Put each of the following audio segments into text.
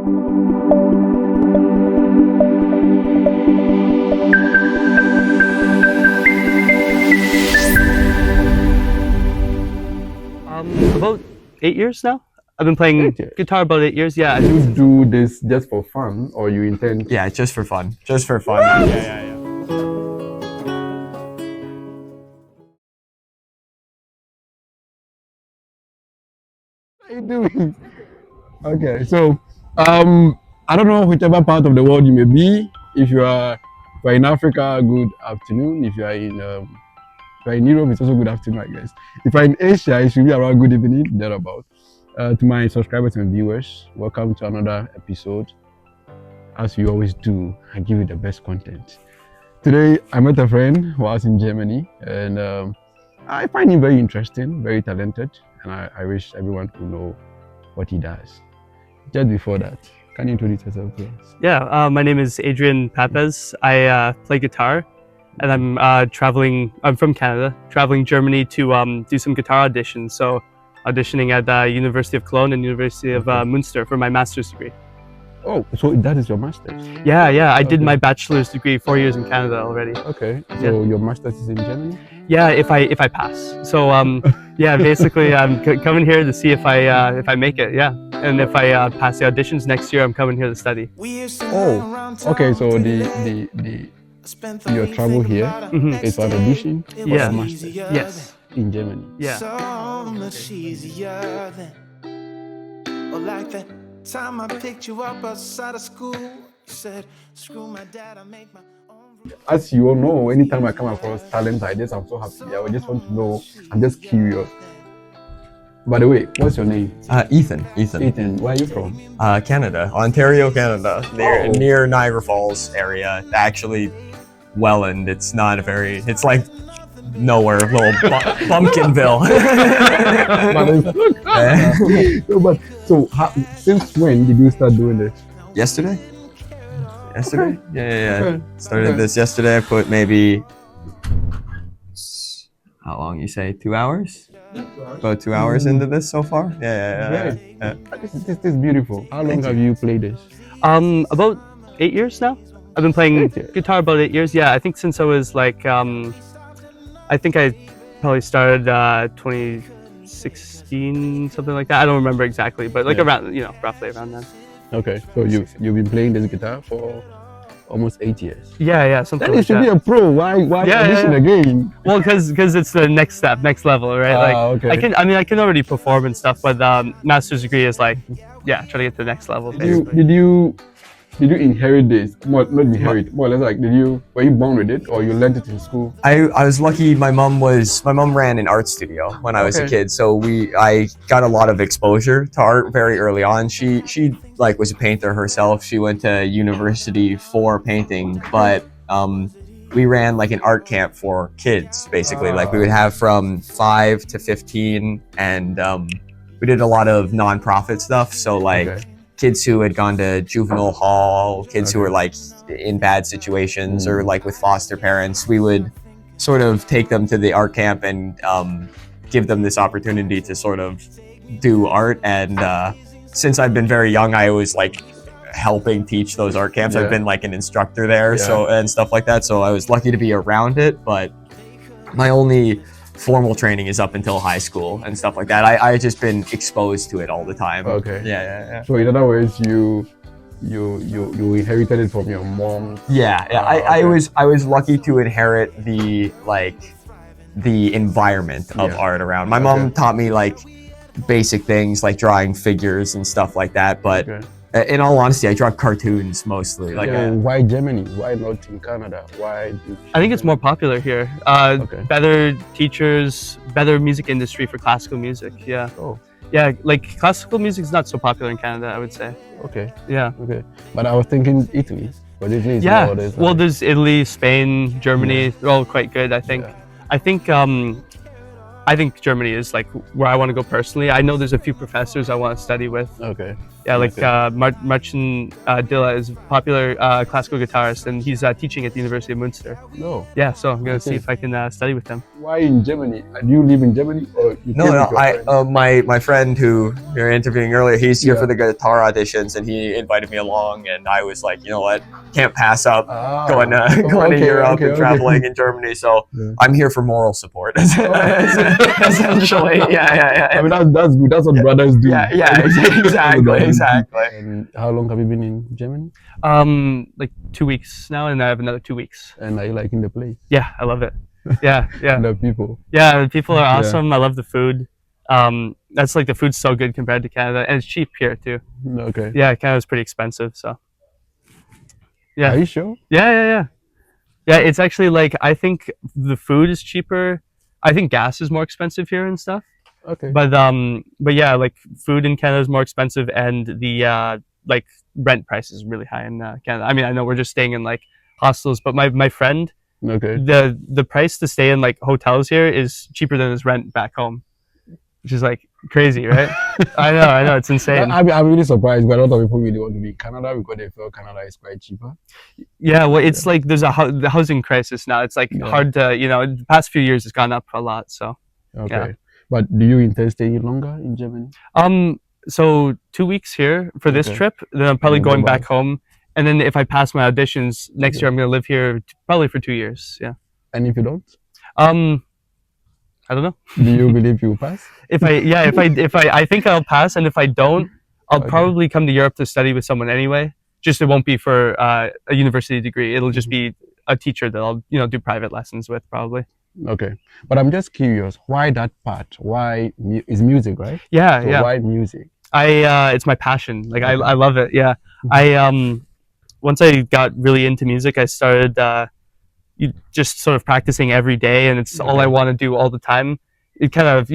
About 8 years now. I've been playing guitar about 8 years. Yeah. You do this just for fun, or you intend? Yeah, just for fun. Just for fun. Yeah. What are you doing? Okay, so I don't know whichever part of the world you may be. If you are in Africa, good afternoon. If you are in Europe, it's also good afternoon, I guess. If you're in Asia, it should be around good evening, thereabout. To my subscribers and viewers, welcome to another episode. As we always do, I give you the best content. Today, I met a friend who was in Germany, and I find him very interesting, very talented, and I wish everyone could know what he does. Just before that, can you introduce yourself, please? Yeah. My name is Adrian Papez. I play guitar, and I'm traveling. I'm from Canada, traveling Germany to do some guitar auditions. So, auditioning at the University of Cologne and University of Münster for my master's degree. Oh, so that is your master's? Yeah. I did my bachelor's degree 4 years in Canada already. Okay. So your master's is in Germany? Yeah, if I pass. So yeah, basically I'm coming here to see if I make it. Yeah, and if I pass the auditions next year, I'm coming here to study. Oh, okay. So your travel here is for an audition for Yeah. a master's Yes. in Germany. Yeah. So much easier than, or like that time I picked you up outside of school. You said, screw my dad, I make my own. As you all know, anytime I come across talent like this, I'm so happy. I would just want to know. I'm just curious. By the way, what's your name? Ethan. Ethan. Where are you from? Canada, Ontario, Canada, Oh. near Niagara Falls area. Actually, Welland. It's not a very. It's like nowhere. Little Pumpkinville. So since when did you start doing this? Yesterday. Yeah. Okay. Started this yesterday. I put maybe. How long you say? 2 hours? About 2 hours into this so far. Yeah. This is beautiful. How long have you played this? About 8 years now. I've been playing 8 years. guitar about 8 years. Yeah, I think since I was like, I think I probably started 2016, something like that. I don't remember exactly, but like around, roughly around then. Okay, so you've been playing this guitar for almost 8 years. Yeah, something Then you like should that. be a pro. Why audition again? Well, because it's the next step, next level, right? Okay. I can already perform and stuff, but master's degree is like, trying to get to the next level. Did you inherit this? Not inherit. More or less like, were you born with it, or you learned it in school? I was lucky. My mom ran an art studio when I was a kid, so I got a lot of exposure to art very early on. She like was a painter herself. She went to university for painting, but we ran like an art camp for kids basically. Like we would have from 5 to 15, and we did a lot of nonprofit stuff. So like. Kids who had gone to juvenile hall, kids who were like in bad situations or like with foster parents, we would sort of take them to the art camp and give them this opportunity to sort of do art. And since I've been very young, I was like helping teach those art camps. I've been like an instructor there, so and stuff like that. So I was lucky to be around it, but my only formal training is up until high school and stuff like that. I just been exposed to it all the time. Okay. Yeah. So in other words, you inherited it from your mom. Yeah. I was lucky to inherit the environment of art around. My mom taught me like basic things like drawing figures and stuff like that, but in all honesty, I draw cartoons mostly. Like why Germany? Why not in Canada? Why? I think it's more popular here. Better teachers, better music industry for classical music. Yeah. Oh. Yeah, like classical music is not so popular in Canada, I would say. Okay. Yeah. Okay. But I was thinking Italy. But Italy is Yeah. nowadays, Well, like- there's Italy, Spain, Germany. They're all quite good, I think. Yeah. I think Germany is like where I want to go personally. I know there's a few professors I want to study with. Okay. Yeah, like Marcin Dilla is a popular classical guitarist, and he's teaching at the University of Münster. No. Yeah, so I'm gonna see if I can study with him. why in Germany? Do you live in Germany or you No, came no. with your friend? My friend who you're interviewing earlier, he's here Yeah. for the guitar auditions, and he invited me along, and I was like, you know what, can't pass up going to going to okay, Europe okay, and traveling in Germany. So Yeah. I'm here for moral support, essentially. Yeah. I mean, that's good. That's what brothers do. Yeah, exactly. And how long have you been in Germany? Like 2 weeks now, and I have another 2 weeks. And are you liking the place? Yeah, I love it. Yeah. The people. Yeah, the people are Yeah. awesome. I love the food. That's like the food's so good compared to Canada, and it's cheap here too. Okay. Yeah, Canada's pretty expensive, so. Yeah. Are you sure? Yeah. Yeah, it's actually like I think the food is cheaper. I think gas is more expensive here and stuff. Okay. But yeah, like food in Canada is more expensive, and the like rent price is really high in Canada. I mean, I know we're just staying in like hostels, but my friend, Okay. the price to stay in like hotels here is cheaper than his rent back home, which is like crazy, right? I know, it's insane. I'm really surprised, but a lot of people really want to be in Canada because they feel Canada is quite cheaper. Yeah, well, it's like there's the housing crisis now. It's like Yeah. hard to, the past few years it's gone up a lot. So, Okay. Yeah. But do you intend staying longer in Germany? so 2 weeks here for this Okay. trip, then I'm probably And then go going back back. home. And then if I pass my auditions next Okay. year, I'm gonna live here probably for 2 years. Yeah. And if you don't, I don't know. do you believe you will pass? If I think I'll pass, and if I don't, I'll Okay. probably come to Europe to study with someone anyway. Just it won't be for a university degree. It'll just be a teacher that I'll do private lessons with probably. Okay. But I'm just curious, why that part? Why is music, right? Yeah, So yeah. why music? It's my passion. Like Okay. I love it. Yeah. Once I got really into music, I started just sort of practicing every day, and it's all I Okay. want to do all the time. It kind of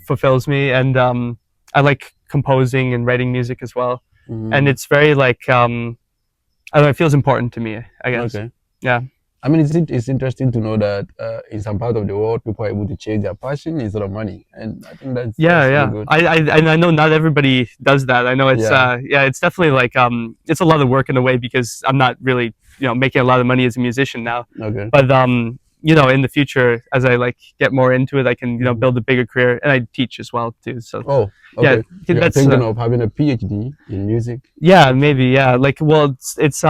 fulfills me, and I like composing and writing music as well. And it's very like I don't know, it feels important to me, I guess. Okay. Yeah. I mean, it's interesting to know that in some part of the world, people are able to change their passion instead of money, and I think that's Yeah. really good. I know not everybody does that. I know it's Yeah. it's definitely like it's a lot of work in a way, because I'm not really making a lot of money as a musician now. Okay. But in the future, as I like get more into it, I can build a bigger career, and I teach as well too. So Oh, yeah, okay. You're that's thinking of having a PhD in music? yeah, maybe, yeah. Like, well, it's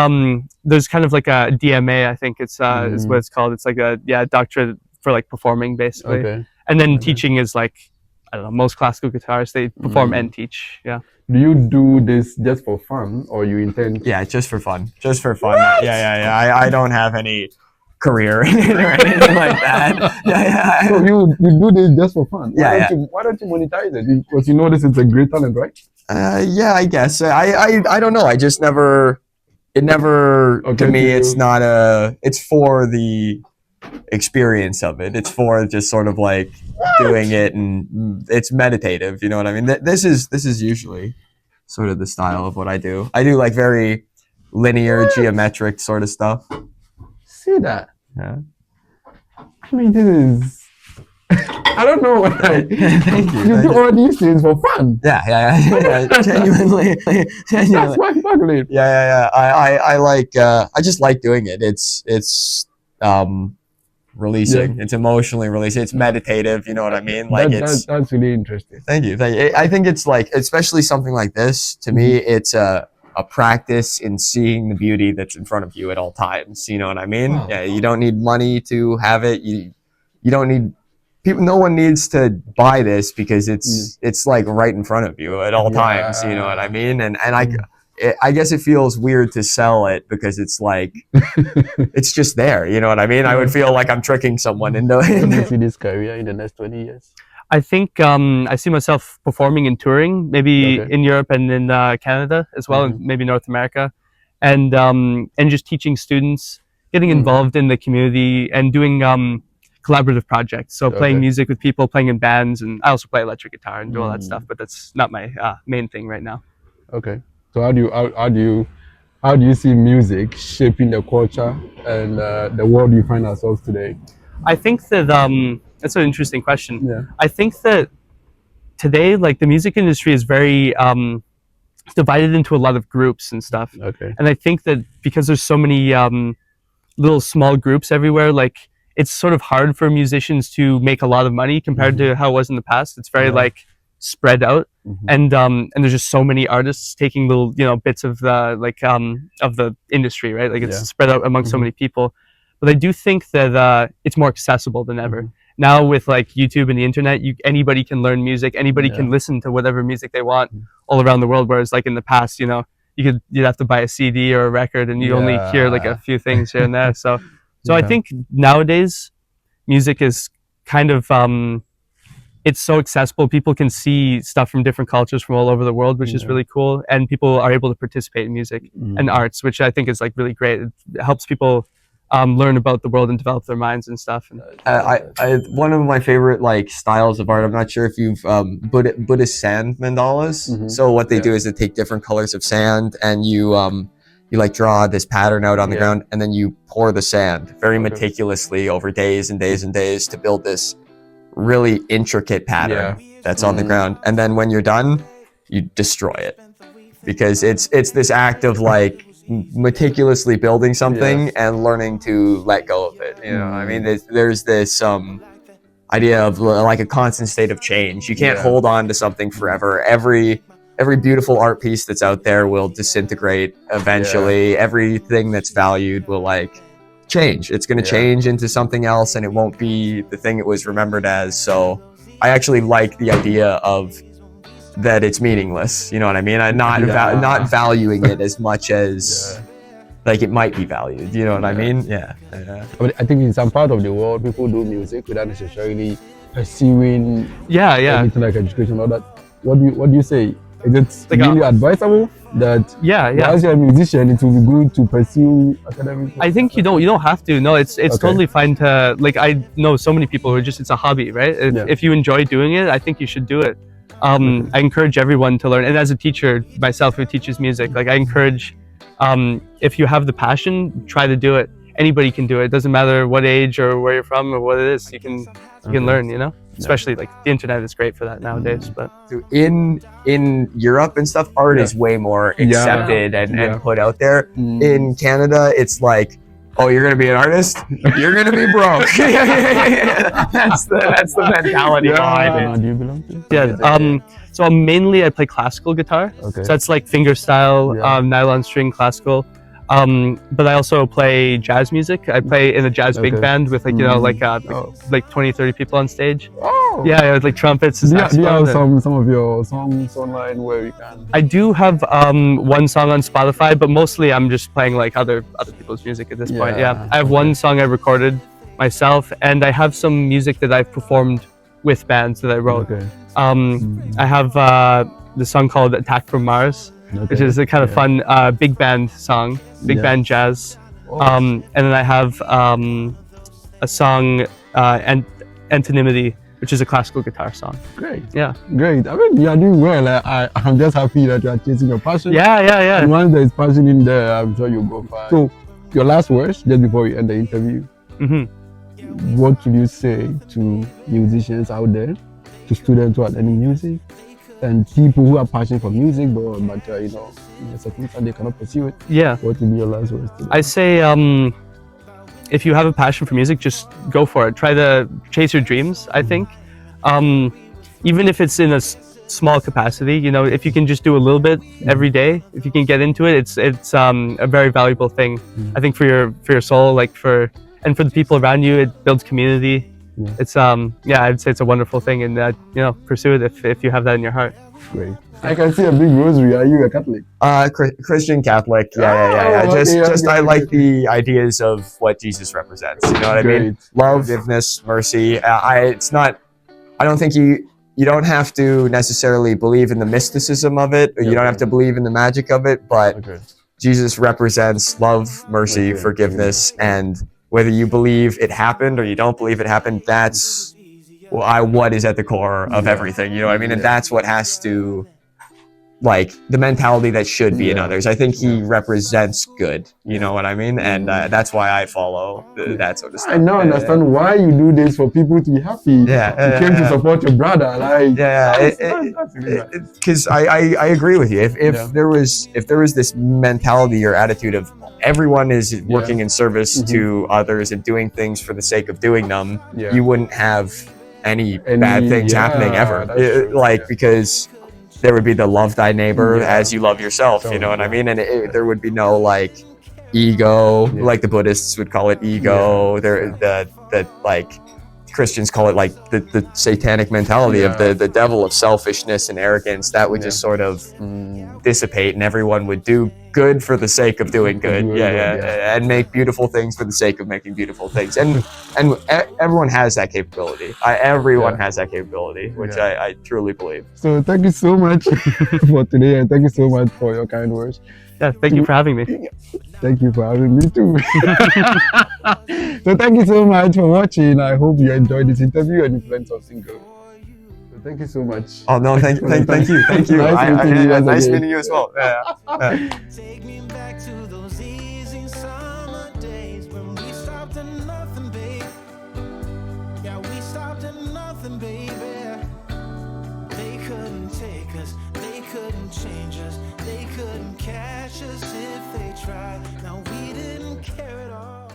there's kind of like a DMA, I think it's is what it's called. It's like a doctorate for like performing basically. Okay. And then Okay. teaching is like, I don't know, most classical guitarists, they perform and teach. Yeah. Do you do this just for fun, or you intend? Yeah, just for fun. Just for fun. Yeah. I don't have any career in it or anything like that. Yeah. So you do this just for fun? Yeah, Why don't you monetize it? Because you know this is a great talent, right? Yeah, I guess. I don't know. I just never. It never. Okay, To me, to it's you. not a. It's for the experience of it. It's for just sort of like doing it, and it's meditative. You know what I mean? This is usually sort of the style of what I do. I do like very linear, geometric sort of stuff. See that? Yeah. I mean, this is. I don't know what I. Thank you. You do all these things for fun. Yeah. Genuinely. That's why I'm struggling. Yeah. I like. I just like doing it. It's releasing. Yeah. It's emotionally releasing. It's meditative. You know what I mean? Like That's really interesting. Thank you. I think it's like, especially something like this. To me, it's a practice in seeing the beauty that's in front of you at all times. You know what I mean? Wow. Yeah. You don't need money to have it. You don't need. People, no one needs to buy this because it's like right in front of you at all times. You know what I mean? And I guess it feels weird to sell it because it's like it's just there. You know what I mean? I would feel like I'm tricking someone into How do you see this career in the next 20 years? I think I see myself performing and touring, maybe Okay. in Europe and in Canada as well, and maybe North America, and just teaching students, getting involved in the community, and doing collaborative projects. So playing Okay. music with people, playing in bands, and I also play electric guitar and do all that stuff. But that's not my main thing right now. Okay. So how do you see music shaping the culture and the world you find ourselves today? I think that that's an interesting question. Yeah. I think that today, like the music industry is very divided into a lot of groups and stuff. Okay. And I think that because there's so many little small groups everywhere, like it's sort of hard for musicians to make a lot of money compared to how it was in the past. It's very like spread out, and there's just so many artists taking little bits of the of the industry, right? Like it's spread out among so many people. But I do think that it's more accessible than ever. Now with like YouTube and the internet, anybody can learn music, anybody can listen to whatever music they want all around the world. Whereas like in the past, you'd have to buy a CD or a record, and you only hear like a few things here and there. So I think nowadays music is kind of it's so accessible. People can see stuff from different cultures from all over the world, which is really cool, and people are able to participate in music and arts, which I think is like really great. It helps people learn about the world and develop their minds and stuff. And one of my favorite like styles of art, I'm not sure if you've Buddhist sand mandalas. So what they do is they take different colors of sand, and you like draw this pattern out on the ground, and then you pour the sand very meticulously over days and days and days to build this really intricate pattern that's on the ground. And then when you're done, you destroy it, because it's this act of like meticulously building something and learning to let go of it. I mean, there's this idea of like a constant state of change. You can't hold on to something forever. Every beautiful art piece that's out there will disintegrate eventually. Everything that's valued will like change. It's going to change into something else, and it won't be the thing it was remembered as. So I actually like the idea of that it's meaningless. You know what I mean? I'm not valuing it as much as like it might be valued. You know what I mean? Yeah. But I think in some part of the world, people do music without necessarily pursuing anything like education or that. What do you say? Is it really advisable that as you're a musician, it will be good to pursue academic? I think you don't have to. No, it's totally fine to, like, I know so many people who are just, it's a hobby, right? If you enjoy doing it, I think you should do it. I encourage everyone to learn, and as a teacher myself who teaches music, like I encourage, if you have the passion, try to do it. Anybody can do it. It doesn't matter what age or where you're from or what it is. You can learn, especially like the internet is great for that nowadays. But in Europe and stuff, art is way more accepted and put out there. In Canada, it's like, oh, you're gonna be an artist, you're gonna be broke. That's the mentality behind it. Do you belong to? So mainly I play classical guitar. So that's like fingerstyle, nylon string classical. But I also play jazz music. I play in a jazz big band with like 20, 30 people on stage. Yeah, with like trumpets and do you have some of your songs online where you can? I do have one song on Spotify, but mostly I'm just playing like other people's music at this point. Yeah, I have one song I recorded myself, and I have some music that I've performed with bands that I wrote. I have the song called Attack from Mars, which is a kind of fun big band song, big band jazz. And then I have a song, Antonymity, which is a classical guitar song. Great. Yeah. Great. I mean, you are doing well. I'm just happy that you are chasing your passion. Yeah. And once there is passion in there, I'm sure you'll go far. So, your last words, just before we end the interview, what would you say to musicians out there, to students who are learning music, and people who are passionate for music, but in a circumstance they cannot pursue it? Yeah. What would be your last words to them? I say, if you have a passion for music, just go for it. Try to chase your dreams, I think. Even if it's in a small capacity, if you can just do a little bit every day, if you can get into it, it's a very valuable thing. I think for your soul, for the people around you, it builds community. It's I'd say it's a wonderful thing, and pursue it if you have that in your heart. Great. I can see a big rosary. Are you a Catholic? Christian Catholic. Yeah. I like the ideas of what Jesus represents. You know what I mean? Love, forgiveness, mercy. It's not. I don't think you don't have to necessarily believe in the mysticism of it, or you don't have to believe in the magic of it. But Jesus represents love, mercy, forgiveness, and whether you believe it happened or you don't believe it happened, that's what is at the core of everything. You know what I mean? And that's what has to like the mentality that should be in Yeah. others. I think he represents good, you know what I mean? And that's why I follow that sort of stuff. I now Yeah, understand why you do this, for people to be happy. Yeah, You came to support your brother. Like, yeah, that's really nice. because I agree with you. If Yeah. there was this mentality or attitude of everyone is working in service to others and doing things for the sake of doing them, Yeah. you wouldn't have any bad things happening ever. that's true. Like, because there would be the love thy neighbor Yeah. as you love yourself, you know what I mean? And there would be no like ego, Yeah. like the Buddhists would call it ego. There, the like Christians call it like the satanic mentality of the devil of selfishness and arrogance that would just sort of dissipate, and everyone would do good for the sake of doing good. And make beautiful things for the sake of making beautiful things. And everyone has that capability. Everyone has that capability, which I truly believe. So thank you so much for today, and thank you so much for your kind words. Yeah, thank you for having me. Thank you for having me too. So thank you so much for watching. I hope you enjoyed this interview and you learned something good. So thank you so much. Oh no, thank you. Nice Meeting you as well. Take me back to those easy summer days when we stopped at nothing, babe. Yeah, we stopped at nothing, baby. They couldn't take us, they couldn't change us, they couldn't catch us if they tried. Now we didn't care at all.